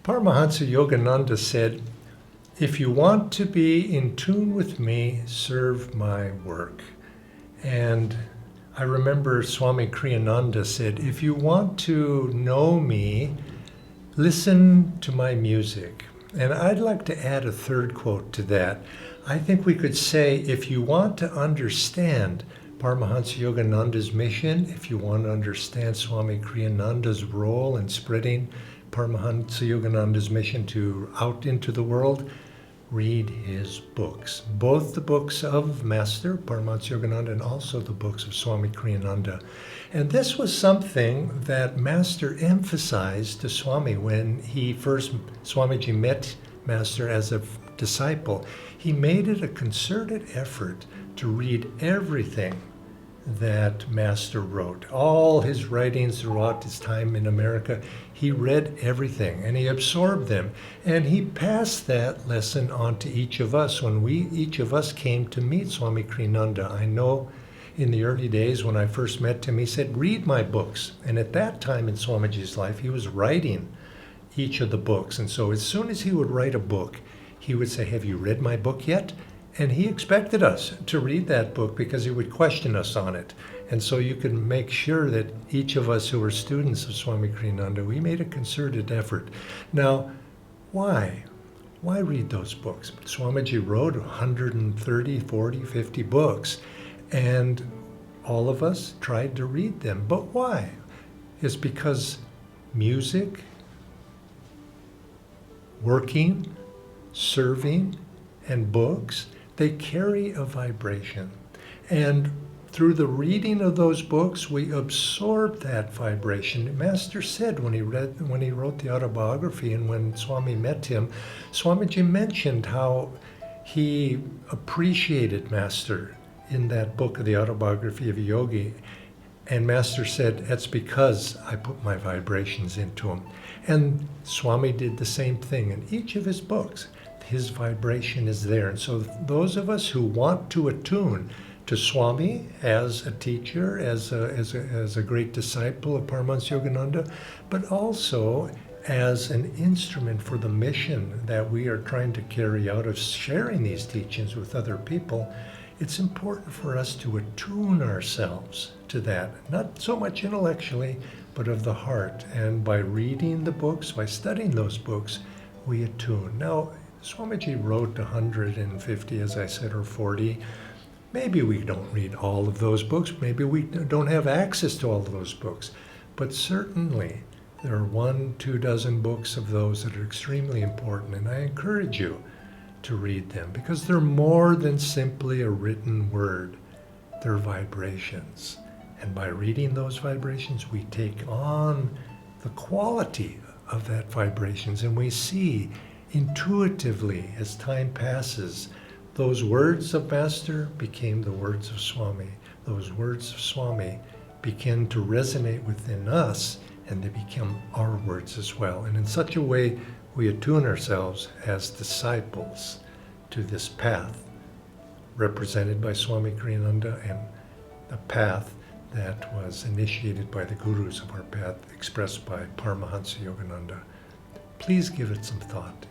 Paramhansa Yogananda said, "If you want to be in tune with me, serve my work." And I remember Swami Kriyananda said, "If you want to know me, listen to my music." And I'd like to add a third quote to that. I think we could say, if you want to understand Paramhansa Yogananda's mission, if you want to understand Swami Kriyananda's role in spreading Paramhansa Yogananda's mission out into the world, read his books. Both the books of Master Paramhansa Yogananda and also the books of Swami Kriyananda. And this was something that Master emphasized to Swami when Swamiji met Master as a disciple. He made it a concerted effort to read everything that Master wrote. All his writings throughout his time in America, he read everything and he absorbed them. And he passed that lesson on to each of us when each of us came to meet Swami Kriyananda. I know in the early days when I first met him, he said, "Read my books." And at that time in Swamiji's life, he was writing each of the books. And so as soon as he would write a book, he would say, "Have you read my book yet?" And he expected us to read that book because he would question us on it. And so you can make sure that each of us who were students of Swami Kriyananda, we made a concerted effort. Now, why? Why read those books? Swamiji wrote 130, 40, 50 books, and all of us tried to read them. But why? It's because music, working, serving, and books, they carry a vibration. And through the reading of those books, we absorb that vibration. Master said when he wrote the autobiography and when Swami met him, Swamiji mentioned how he appreciated Master in that book of the autobiography of a yogi. And Master said, "That's because I put my vibrations into him." And Swami did the same thing in each of his books. His vibration is there. And so those of us who want to attune to Swami as a teacher, as a great disciple of Paramhansa Yogananda, but also as an instrument for the mission that we are trying to carry out of sharing these teachings with other people, it's important for us to attune ourselves to that, not so much intellectually, but of the heart. And by reading the books, by studying those books, we attune. Now, Swamiji wrote 150, as I said, or 40. Maybe we don't read all of those books. Maybe we don't have access to all of those books. But certainly, there are 1-2 dozen books of those that are extremely important. And I encourage you to read them because they're more than simply a written word. They're vibrations. And by reading those vibrations, we take on the quality of that vibrations and we see intuitively, as time passes, those words of Master became the words of Swami. Those words of Swami begin to resonate within us, and they become our words as well. And in such a way, we attune ourselves as disciples to this path, represented by Swami Kriyananda, and the path that was initiated by the gurus of our path, expressed by Paramhansa Yogananda. Please give it some thought.